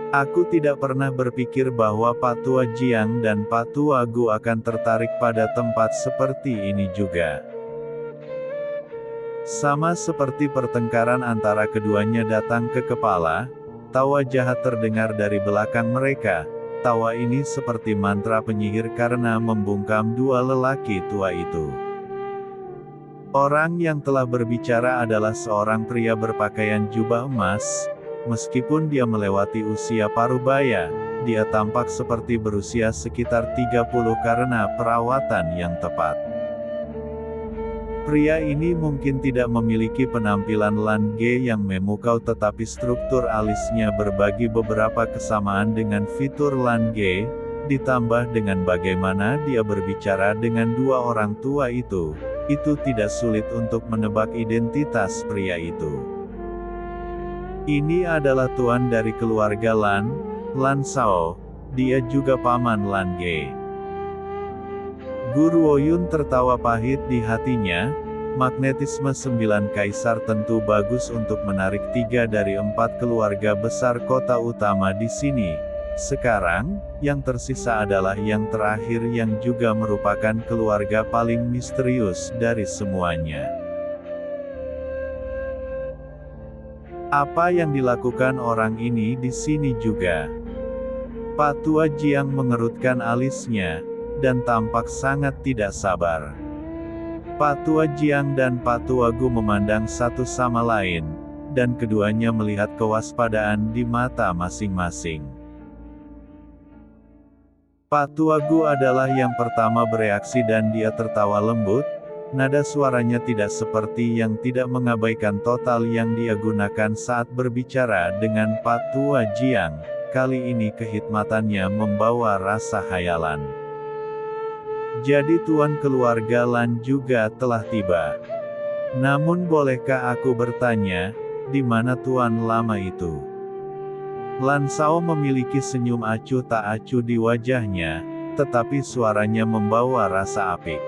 Aku tidak pernah berpikir bahwa Pak Tua Jiang dan Pak Tua Gu akan tertarik pada tempat seperti ini juga. Sama seperti pertengkaran antara keduanya datang ke kepala, tawa jahat terdengar dari belakang mereka. Tawa ini seperti mantra penyihir karena membungkam dua lelaki tua itu. Orang yang telah berbicara adalah seorang pria berpakaian jubah emas. Meskipun dia melewati usia parubaya, dia tampak seperti berusia sekitar 30 karena perawatan yang tepat. Pria ini mungkin tidak memiliki penampilan Lan Ge yang memukau, tetapi struktur alisnya berbagi beberapa kesamaan dengan fitur Lan Ge, ditambah dengan bagaimana dia berbicara dengan dua orang tua itu tidak sulit untuk menebak identitas pria itu. Ini adalah tuan dari keluarga Lan Shao, dia juga paman Lan Ge. Gu Ruoyun tertawa pahit di hatinya. Magnetisme 9 kaisar tentu bagus untuk menarik 3 dari 4 keluarga besar kota utama di sini. Sekarang, yang tersisa adalah yang terakhir yang juga merupakan keluarga paling misterius dari semuanya. Apa yang dilakukan orang ini di sini juga? Pak Tua Jiang mengerutkan alisnya, dan tampak sangat tidak sabar. Pak Tua Jiang dan Pak Tua Gu memandang satu sama lain, dan keduanya melihat kewaspadaan di mata masing-masing. Pak Tua Gu adalah yang pertama bereaksi dan dia tertawa lembut. Nada suaranya tidak seperti yang tidak mengabaikan total yang dia gunakan saat berbicara dengan Pak Tua Jiang. Kali ini kehikmatannya membawa rasa khayalan. Jadi tuan keluarga Lan juga telah tiba. Namun bolehkah aku bertanya, di mana tuan lama itu? Lan Shao memiliki senyum acuh tak acuh di wajahnya, tetapi suaranya membawa rasa apik.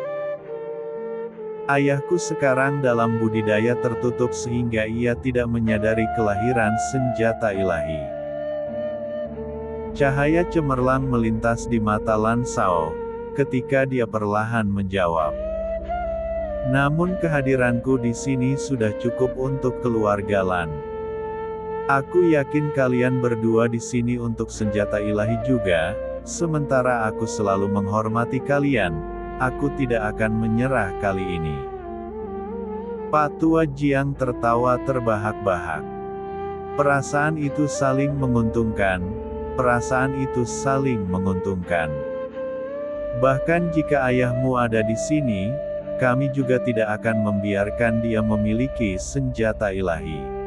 Ayahku sekarang dalam budidaya tertutup sehingga ia tidak menyadari kelahiran senjata ilahi. Cahaya cemerlang melintas di mata Lan Shao, ketika dia perlahan menjawab. Namun kehadiranku di sini sudah cukup untuk keluarga Lan. Aku yakin kalian berdua di sini untuk senjata ilahi juga, sementara aku selalu menghormati kalian, aku tidak akan menyerah kali ini. Pak Tua Jiang tertawa terbahak-bahak. Perasaan itu saling menguntungkan. Perasaan itu saling menguntungkan. Bahkan jika ayahmu ada di sini, kami juga tidak akan membiarkan dia memiliki senjata ilahi.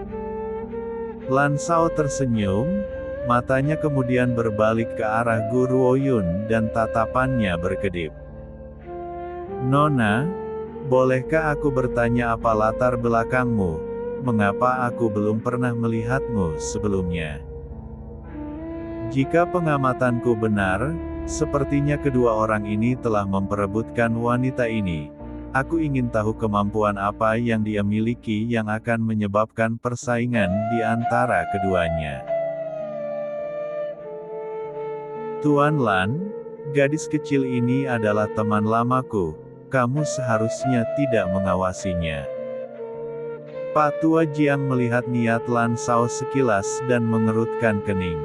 Lan Shao tersenyum, matanya kemudian berbalik ke arah Gu Ruoyun dan tatapannya berkedip. Nona, bolehkah aku bertanya apa latar belakangmu? Mengapa aku belum pernah melihatmu sebelumnya? Jika pengamatanku benar, sepertinya kedua orang ini telah memperebutkan wanita ini. Aku ingin tahu kemampuan apa yang dia miliki yang akan menyebabkan persaingan di antara keduanya. Tuan Lan, gadis kecil ini adalah teman lamaku. Kamu seharusnya tidak mengawasinya. Pak Tua Jiang melihat niat Lan Shao sekilas dan mengerutkan kening.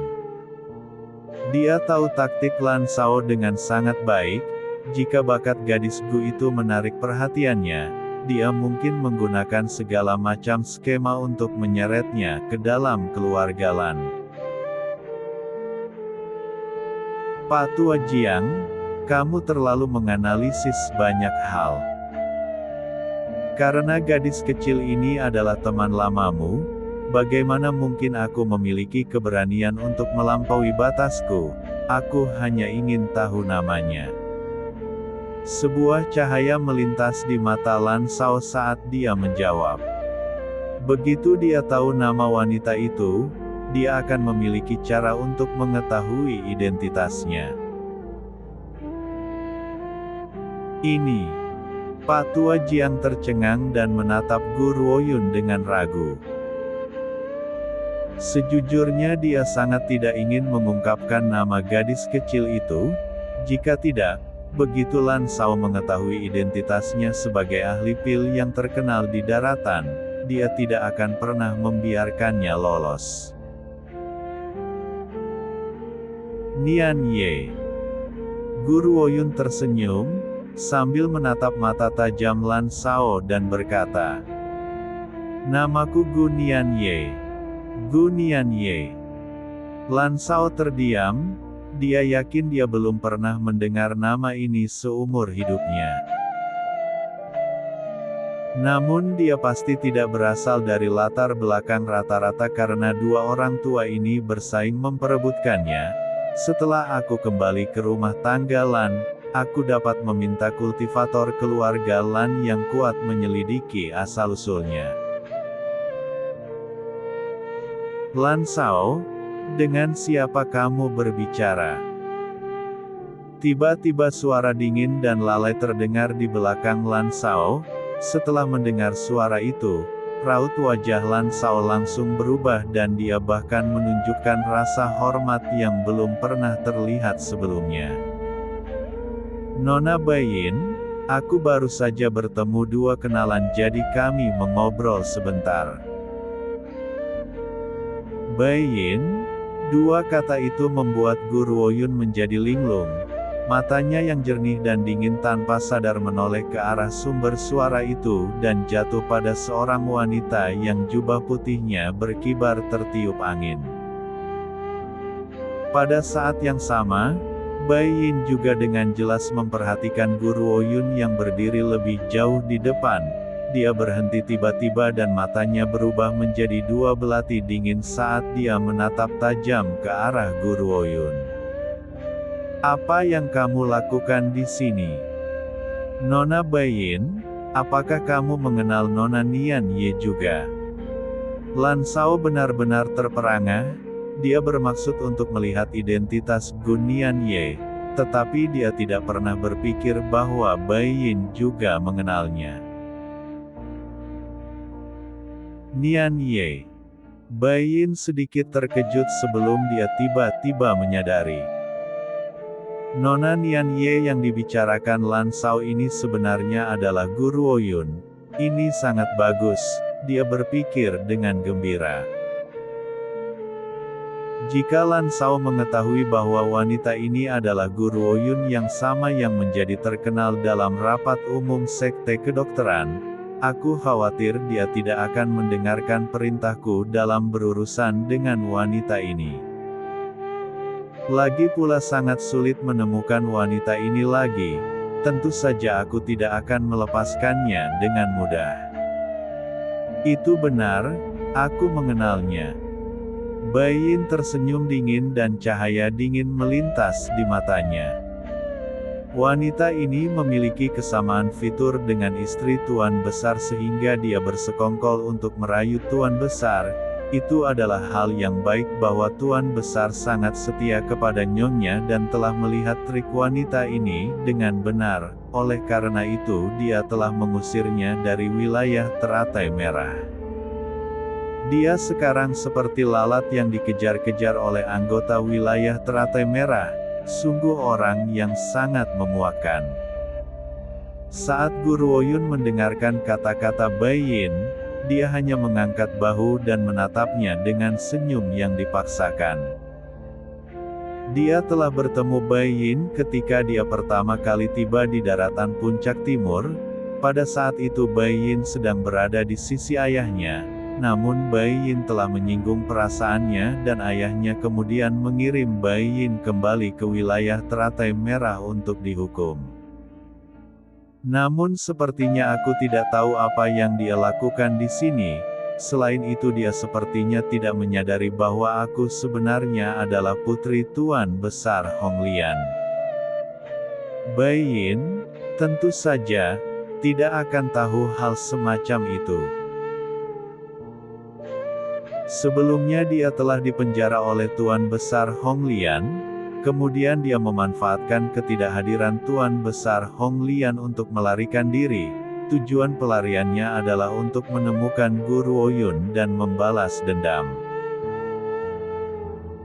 Dia tahu taktik Lan Shao dengan sangat baik. Jika bakat gadis Gu itu menarik perhatiannya, dia mungkin menggunakan segala macam skema untuk menyeretnya ke dalam keluarga Lan. Pak Tua Jiang, kamu terlalu menganalisis banyak hal. Karena gadis kecil ini adalah teman lamamu, bagaimana mungkin aku memiliki keberanian untuk melampaui batasku? Aku hanya ingin tahu namanya. Sebuah cahaya melintas di mata Lan Shao saat dia menjawab. Begitu dia tahu nama wanita itu, dia akan memiliki cara untuk mengetahui identitasnya. Ini. Pak Tua Jiang tercengang dan menatap Gu Ruoyun dengan ragu. Sejujurnya dia sangat tidak ingin mengungkapkan nama gadis kecil itu. Jika tidak, begitu Lan Shao mengetahui identitasnya sebagai ahli pil yang terkenal di daratan, dia tidak akan pernah membiarkannya lolos. Nian Ye. Guru Woyun tersenyum, sambil menatap mata tajam Lan Shao dan berkata, "Namaku Gu Nian Ye. Gu Nian Ye." Lan Shao terdiam, dia yakin dia belum pernah mendengar nama ini seumur hidupnya. Namun dia pasti tidak berasal dari latar belakang rata-rata karena dua orang tua ini bersaing memperebutkannya. Setelah aku kembali ke rumah tangga Lan, aku dapat meminta kultivator keluarga Lan yang kuat menyelidiki asal-usulnya. Lan Shao, dengan siapa kamu berbicara? Tiba-tiba suara dingin dan lalai terdengar di belakang Lan Shao. Setelah mendengar suara itu, raut wajah Lan Shao langsung berubah dan dia bahkan menunjukkan rasa hormat yang belum pernah terlihat sebelumnya. "Nona Baiyin, aku baru saja bertemu dua kenalan jadi kami mengobrol sebentar." "Baiyin?" Dua kata itu membuat Guru Woyun menjadi linglung. Matanya yang jernih dan dingin tanpa sadar menoleh ke arah sumber suara itu dan jatuh pada seorang wanita yang jubah putihnya berkibar tertiup angin. Pada saat yang sama, Baiyin juga dengan jelas memperhatikan Guru Woyun yang berdiri lebih jauh di depan. Dia berhenti tiba-tiba dan matanya berubah menjadi dua belati dingin saat dia menatap tajam ke arah Guru Woyun. "Apa yang kamu lakukan di sini? Nona Baiyin, apakah kamu mengenal Nona Nian Ye juga?" Lan Shao benar-benar terperangah. Dia bermaksud untuk melihat identitas Gu Nian Ye, tetapi dia tidak pernah berpikir bahwa Baiyin juga mengenalnya. Nian Ye. Baiyin sedikit terkejut sebelum dia tiba-tiba menyadari. Nona Nian Ye yang dibicarakan Lan Shao ini sebenarnya adalah Guru Woyun. Ini sangat bagus, dia berpikir dengan gembira. Jika Lan Shao mengetahui bahwa wanita ini adalah Guru Woyun yang sama yang menjadi terkenal dalam rapat umum sekte kedokteran, aku khawatir dia tidak akan mendengarkan perintahku dalam berurusan dengan wanita ini. Lagi pula sangat sulit menemukan wanita ini lagi, tentu saja aku tidak akan melepaskannya dengan mudah. Itu benar, aku mengenalnya. Baiyin tersenyum dingin dan cahaya dingin melintas di matanya. Wanita ini memiliki kesamaan fitur dengan istri Tuan Besar sehingga dia bersekongkol untuk merayu Tuan Besar. Itu adalah hal yang baik bahwa Tuan Besar sangat setia kepada Nyonya dan telah melihat trik wanita ini dengan benar, oleh karena itu dia telah mengusirnya dari wilayah teratai merah. Dia sekarang seperti lalat yang dikejar-kejar oleh anggota wilayah teratai merah, sungguh orang yang sangat memuakkan. Saat Guru Woyun mendengarkan kata-kata Baiyin, dia hanya mengangkat bahu dan menatapnya dengan senyum yang dipaksakan. Dia telah bertemu Baiyin ketika dia pertama kali tiba di daratan puncak timur. Pada saat itu Baiyin sedang berada di sisi ayahnya, namun Baiyin telah menyinggung perasaannya dan ayahnya kemudian mengirim Baiyin kembali ke wilayah teratai merah untuk dihukum. Namun sepertinya aku tidak tahu apa yang dia lakukan di sini. Selain itu dia sepertinya tidak menyadari bahwa aku sebenarnya adalah putri Tuan Besar Honglian. Baiyin, tentu saja, tidak akan tahu hal semacam itu. Sebelumnya dia telah dipenjara oleh Tuan Besar Honglian. Kemudian dia memanfaatkan ketidakhadiran Tuan Besar Honglian untuk melarikan diri. Tujuan pelariannya adalah untuk menemukan Guru Woyun dan membalas dendam.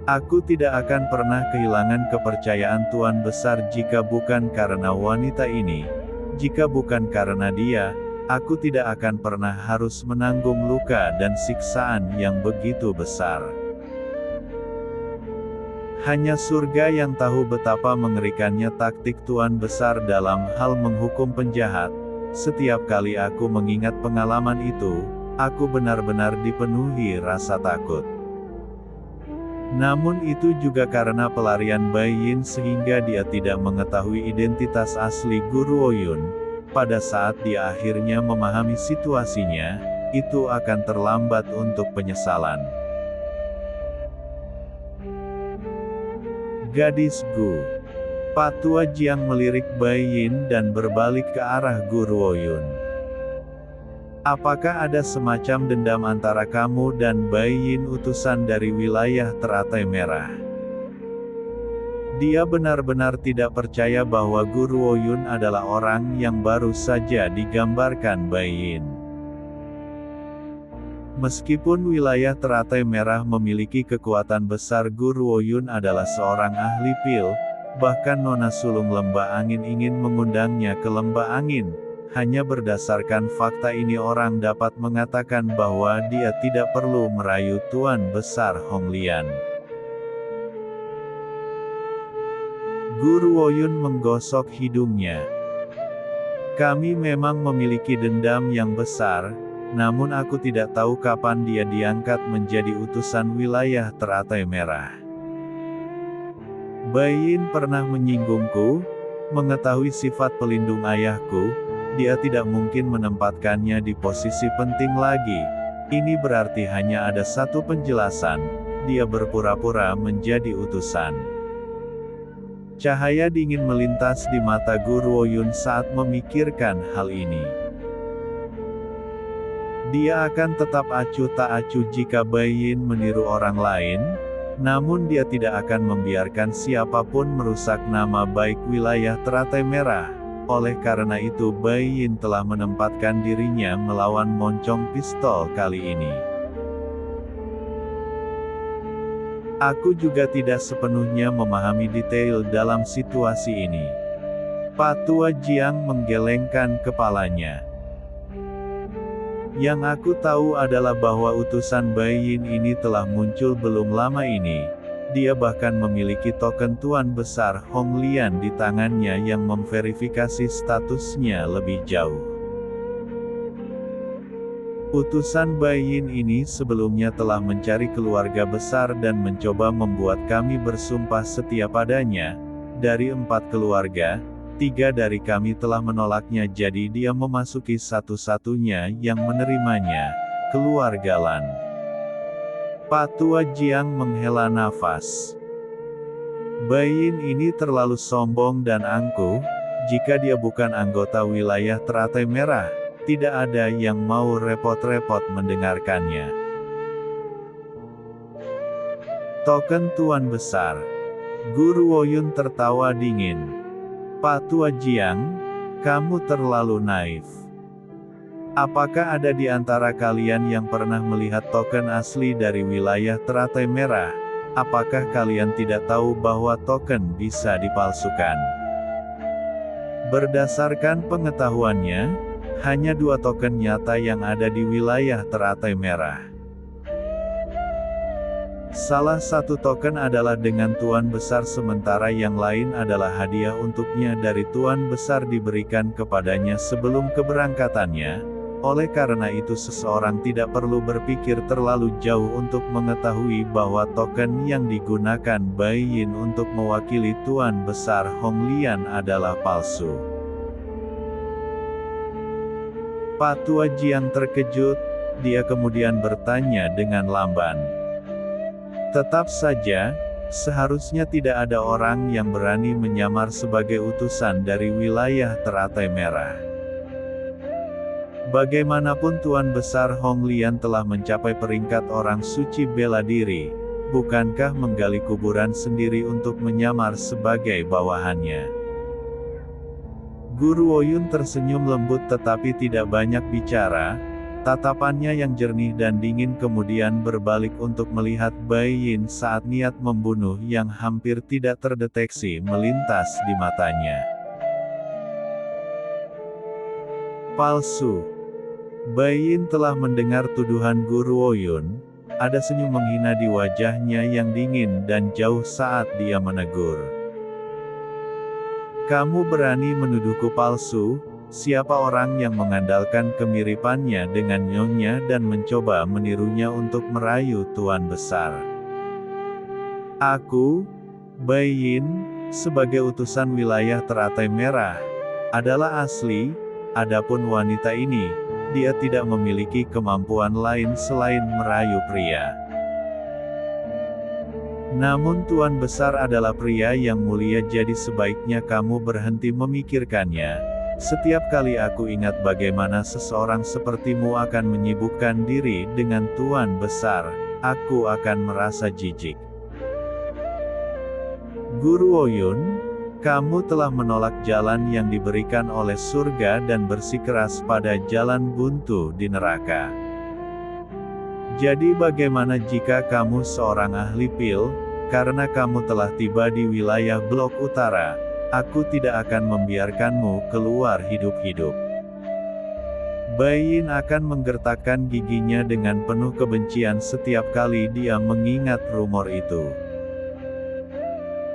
Aku tidak akan pernah kehilangan kepercayaan Tuan Besar jika bukan karena wanita ini. Jika bukan karena dia, aku tidak akan pernah harus menanggung luka dan siksaan yang begitu besar. Hanya surga yang tahu betapa mengerikannya taktik Tuan Besar dalam hal menghukum penjahat. Setiap kali aku mengingat pengalaman itu, aku benar-benar dipenuhi rasa takut. Namun itu juga karena pelarian Bai Yin sehingga dia tidak mengetahui identitas asli Guru Ouyun. Pada saat dia akhirnya memahami situasinya, itu akan terlambat untuk penyesalan. Gadis Gu. Patua Jiang melirik Bai Yin dan berbalik ke arah Guru Ouyun. Apakah ada semacam dendam antara kamu dan Bai Yin utusan dari wilayah Teratai Merah? Dia benar-benar tidak percaya bahwa Guru Ouyun adalah orang yang baru saja digambarkan Bai Yin. Meskipun wilayah Teratai Merah memiliki kekuatan besar, Guru Ouyun adalah seorang ahli pil, bahkan Nona Sulung Lembah Angin ingin mengundangnya ke Lembah Angin. Hanya berdasarkan fakta ini orang dapat mengatakan bahwa dia tidak perlu merayu Tuan Besar Hong Lian. Guru Ouyun menggosok hidungnya. Kami memang memiliki dendam yang besar, namun aku tidak tahu kapan dia diangkat menjadi utusan wilayah Teratai Merah. Bai Yin pernah menyinggungku, mengetahui sifat pelindung ayahku, dia tidak mungkin menempatkannya di posisi penting lagi. Ini berarti hanya ada satu penjelasan, dia berpura-pura menjadi utusan. Cahaya dingin melintas di mata Guru Ouyun saat memikirkan hal ini. Dia akan tetap acuh tak acuh jika Bai Yin meniru orang lain, namun dia tidak akan membiarkan siapapun merusak nama baik wilayah Teratai Merah. Oleh karena itu Bai Yin telah menempatkan dirinya melawan moncong pistol kali ini. Aku juga tidak sepenuhnya memahami detail dalam situasi ini. Patua Jiang menggelengkan kepalanya. Yang aku tahu adalah bahwa utusan Bai Yin ini telah muncul belum lama ini. Dia bahkan memiliki token Tuan Besar Hong Lian di tangannya yang memverifikasi statusnya lebih jauh. Utusan Bai Yin ini sebelumnya telah mencari keluarga besar dan mencoba membuat kami bersumpah setia padanya. Dari 4 keluarga, 3 dari kami telah menolaknya, jadi dia memasuki satu-satunya yang menerimanya, keluarga Lan. Patua Jiang menghela nafas. Bai Yin ini terlalu sombong dan angkuh. Jika dia bukan anggota wilayah Teratai Merah, tidak ada yang mau repot-repot mendengarkannya. Token Tuan Besar. Guru Ouyun tertawa dingin. Patua Jiang, kamu terlalu naif. Apakah ada di antara kalian yang pernah melihat token asli dari wilayah Teratai Merah? Apakah kalian tidak tahu bahwa token bisa dipalsukan? Berdasarkan pengetahuannya, hanya 2 token nyata yang ada di wilayah Teratai Merah. Salah satu token adalah dengan Tuan Besar, sementara yang lain adalah hadiah untuknya dari Tuan Besar diberikan kepadanya sebelum keberangkatannya. Oleh karena itu seseorang tidak perlu berpikir terlalu jauh untuk mengetahui bahwa token yang digunakan Bai Yin untuk mewakili Tuan Besar Hong Lian adalah palsu. Patua Jiang terkejut, dia kemudian bertanya dengan lamban. Tetap saja, seharusnya tidak ada orang yang berani menyamar sebagai utusan dari wilayah Teratai Merah. Bagaimanapun Tuan Besar Hong Lian telah mencapai peringkat orang suci bela diri, bukankah menggali kuburan sendiri untuk menyamar sebagai bawahannya? Guru Ouyun tersenyum lembut tetapi tidak banyak bicara. Tatapannya yang jernih dan dingin kemudian berbalik untuk melihat Bai Yin saat niat membunuh yang hampir tidak terdeteksi melintas di matanya. Palsu. Bai Yin telah mendengar tuduhan Guru Woyun. Ada senyum menghina di wajahnya yang dingin dan jauh saat dia menegur. Kamu berani menuduhku palsu? Siapa orang yang mengandalkan kemiripannya dengan nyonya dan mencoba menirunya untuk merayu Tuan Besar? Aku, Bai Yin, sebagai utusan wilayah teratai merah, adalah asli. Adapun wanita ini, dia tidak memiliki kemampuan lain selain merayu pria. Namun Tuan Besar adalah pria yang mulia, jadi sebaiknya kamu berhenti memikirkannya. Setiap kali aku ingat bagaimana seseorang sepertimu akan menyibukkan diri dengan Tuan Besar, aku akan merasa jijik. Guru Woyun, kamu telah menolak jalan yang diberikan oleh surga dan bersikeras pada jalan buntu di neraka. Jadi bagaimana jika kamu seorang ahli pil? Karena kamu telah tiba di wilayah Blok Utara, aku tidak akan membiarkanmu keluar hidup-hidup. Bai Yin akan menggertakkan giginya dengan penuh kebencian setiap kali dia mengingat rumor itu.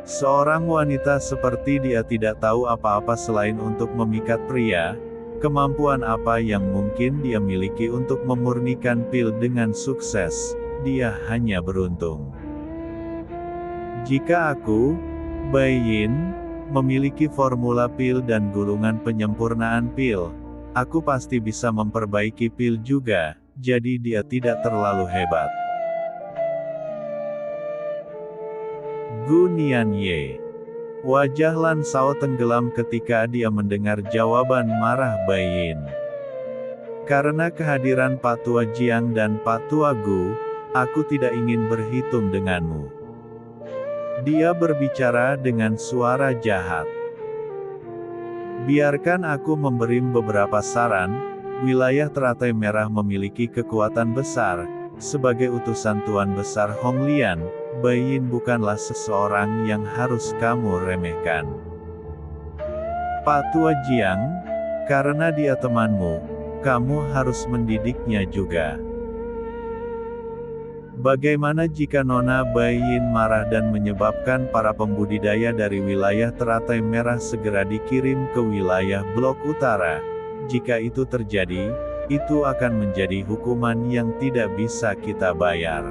Seorang wanita seperti dia tidak tahu apa-apa selain untuk memikat pria. Kemampuan apa yang mungkin dia miliki untuk memurnikan pil dengan sukses? Dia hanya beruntung. Jika aku, Bai Yin, memiliki formula pil dan gulungan penyempurnaan pil, aku pasti bisa memperbaiki pil juga, jadi dia tidak terlalu hebat. Gu Nianye. Wajah Lan Shao tenggelam ketika dia mendengar jawaban marah Bai Yin. Karena kehadiran Pak Tua Jiang dan Pak Tua Gu, aku tidak ingin berhitung denganmu. Dia berbicara dengan suara jahat. Biarkan aku memberi beberapa saran. Wilayah teratai merah memiliki kekuatan besar. Sebagai utusan Tuan Besar Hong Lian, Bai Yin bukanlah seseorang yang harus kamu remehkan. Pak Tua Jiang, karena dia temanmu, kamu harus mendidiknya juga. Bagaimana jika Nona Bai Yin marah dan menyebabkan para pembudidaya dari wilayah teratai merah segera dikirim ke wilayah Blok Utara? Jika itu terjadi, itu akan menjadi hukuman yang tidak bisa kita bayar.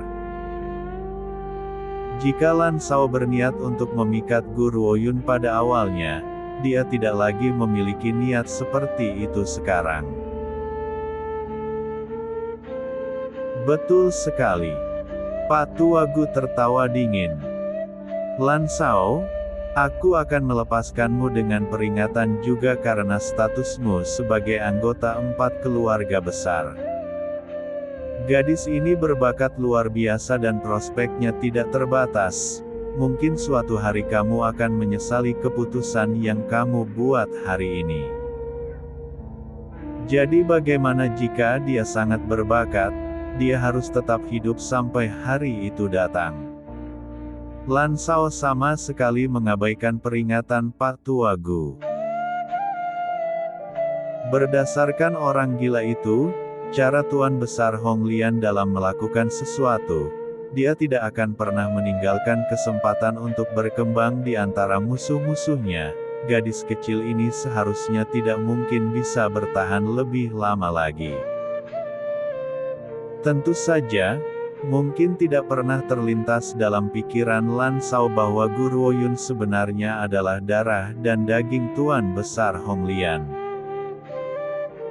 Jika Lan Shao berniat untuk memikat Guru Woyun pada awalnya, dia tidak lagi memiliki niat seperti itu sekarang. Betul sekali. Pak Tua Gu tertawa dingin. Lan Shao, aku akan melepaskanmu dengan peringatan juga karena statusmu sebagai anggota 4 keluarga besar. Gadis ini berbakat luar biasa dan prospeknya tidak terbatas. Mungkin suatu hari kamu akan menyesali keputusan yang kamu buat hari ini. Jadi bagaimana jika dia sangat berbakat? Dia harus tetap hidup sampai hari itu datang. Lan Shao sama sekali mengabaikan peringatan Pak Tua Gu. Berdasarkan orang gila itu, cara Tuan Besar Hong Lian dalam melakukan sesuatu, dia tidak akan pernah meninggalkan kesempatan untuk berkembang di antara musuh-musuhnya. Gadis kecil ini seharusnya tidak mungkin bisa bertahan lebih lama lagi. Tentu saja, mungkin tidak pernah terlintas dalam pikiran Lan Shao bahwa Guru Woyun sebenarnya adalah darah dan daging Tuan Besar Hong Lian.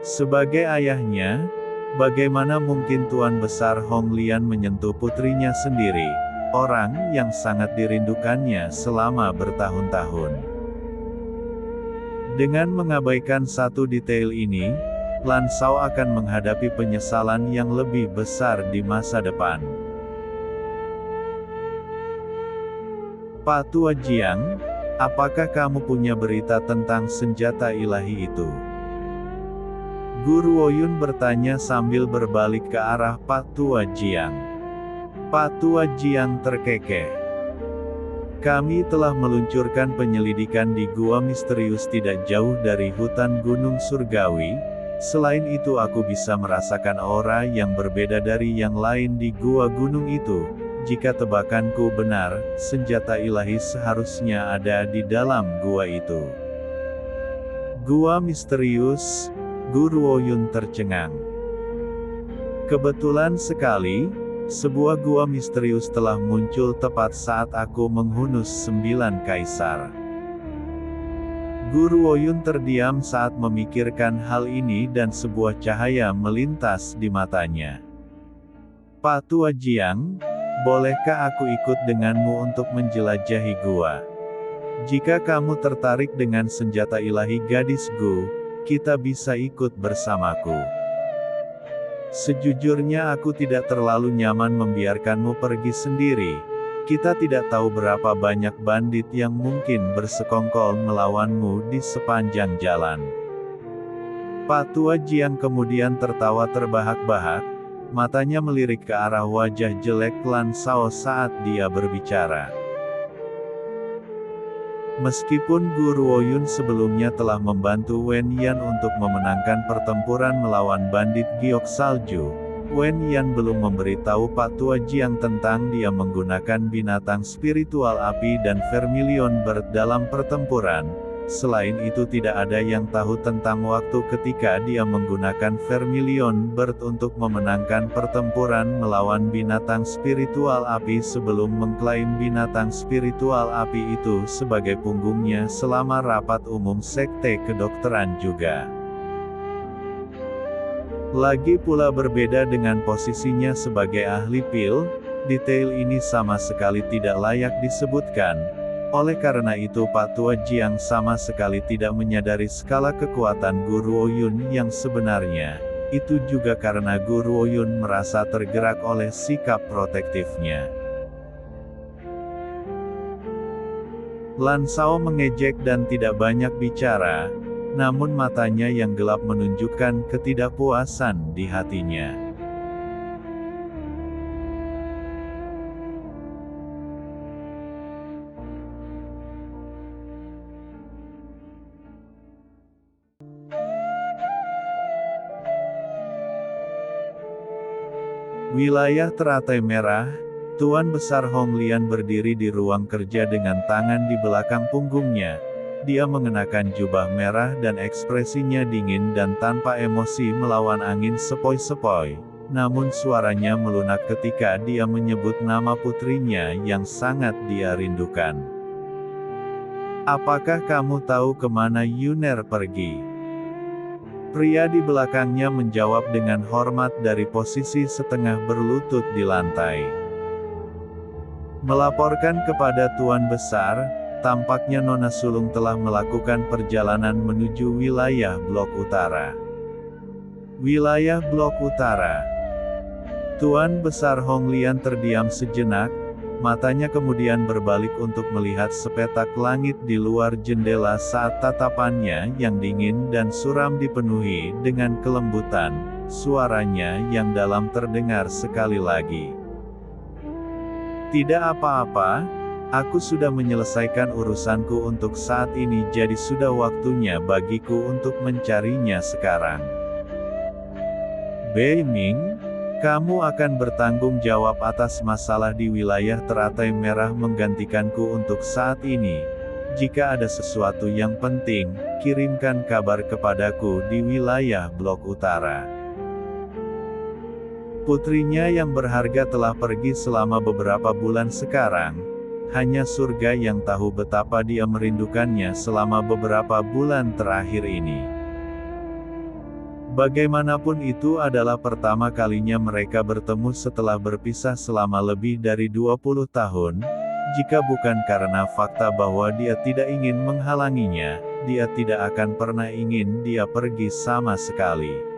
Sebagai ayahnya, bagaimana mungkin Tuan Besar Hong Lian menyentuh putrinya sendiri, orang yang sangat dirindukannya selama bertahun-tahun. Dengan mengabaikan satu detail ini, Lan Shao akan menghadapi penyesalan yang lebih besar di masa depan. Pak Tua Jiang, apakah kamu punya berita tentang senjata ilahi itu? Guru Woyun bertanya sambil berbalik ke arah Pak Tua Jiang. Pak Tua Jiang terkekeh. Kami telah meluncurkan penyelidikan di gua misterius tidak jauh dari hutan Gunung Surgawi. Selain itu aku bisa merasakan aura yang berbeda dari yang lain di gua gunung itu. Jika tebakanku benar, senjata ilahi seharusnya ada di dalam gua itu. Gua misterius, Guru Woyun tercengang. Kebetulan sekali, sebuah gua misterius telah muncul tepat saat aku menghunus 9 kaisar. Guru Woyun terdiam saat memikirkan hal ini dan sebuah cahaya melintas di matanya. Pak Tua Jiang, bolehkah aku ikut denganmu untuk menjelajahi gua? Jika kamu tertarik dengan senjata ilahi gadis Gu, kita bisa ikut bersamaku. Sejujurnya aku tidak terlalu nyaman membiarkanmu pergi sendiri. Kita tidak tahu berapa banyak bandit yang mungkin bersekongkol melawanmu di sepanjang jalan. Pak Tua Jiang kemudian tertawa terbahak-bahak, matanya melirik ke arah wajah jelek Lan Sao saat dia berbicara. Meskipun Guru Woyun sebelumnya telah membantu Wen Yan untuk memenangkan pertempuran melawan bandit giok salju, Wen Yan belum memberitahu Pak Tua Jiang tentang dia menggunakan binatang spiritual api dan Vermilion Bird dalam pertempuran. Selain itu tidak ada yang tahu tentang waktu ketika dia menggunakan Vermilion Bird untuk memenangkan pertempuran melawan binatang spiritual api sebelum mengklaim binatang spiritual api itu sebagai punggungnya selama rapat umum Sekte Kedokteran juga. Lagi pula berbeda dengan posisinya sebagai ahli pil, detail ini sama sekali tidak layak disebutkan. Oleh karena itu Pak Tua Jiang sama sekali tidak menyadari skala kekuatan Guru Woyun yang sebenarnya. Itu juga karena Guru Woyun merasa tergerak oleh sikap protektifnya. Lan Sao mengejek dan tidak banyak bicara, namun matanya yang gelap menunjukkan ketidakpuasan di hatinya. Wilayah teratai merah, Tuan Besar Hong Lian berdiri di ruang kerja dengan tangan di belakang punggungnya. Dia mengenakan jubah merah dan ekspresinya dingin dan tanpa emosi melawan angin sepoi-sepoi. Namun suaranya melunak ketika dia menyebut nama putrinya yang sangat dia rindukan. Apakah kamu tahu kemana Yuner pergi? Pria di belakangnya menjawab dengan hormat dari posisi setengah berlutut di lantai. Melaporkan kepada Tuan Besar, tampaknya Nona Sulung telah melakukan perjalanan menuju wilayah Blok Utara. Wilayah Blok Utara. Tuan Besar Hong Lian terdiam sejenak, matanya kemudian berbalik untuk melihat sepetak langit di luar jendela saat tatapannya yang dingin dan suram dipenuhi dengan kelembutan, suaranya yang dalam terdengar sekali lagi. Tidak apa-apa, aku sudah menyelesaikan urusanku untuk saat ini jadi sudah waktunya bagiku untuk mencarinya sekarang. Bei Ming, kamu akan bertanggung jawab atas masalah di wilayah teratai merah menggantikanku untuk saat ini. Jika ada sesuatu yang penting, kirimkan kabar kepadaku di wilayah Blok Utara. Putrinya yang berharga telah pergi selama beberapa bulan sekarang. Hanya surga yang tahu betapa dia merindukannya selama beberapa bulan terakhir ini. Bagaimanapun itu adalah pertama kalinya mereka bertemu setelah berpisah selama lebih dari 20 tahun, jika bukan karena fakta bahwa dia tidak ingin menghalanginya, dia tidak akan pernah ingin dia pergi sama sekali.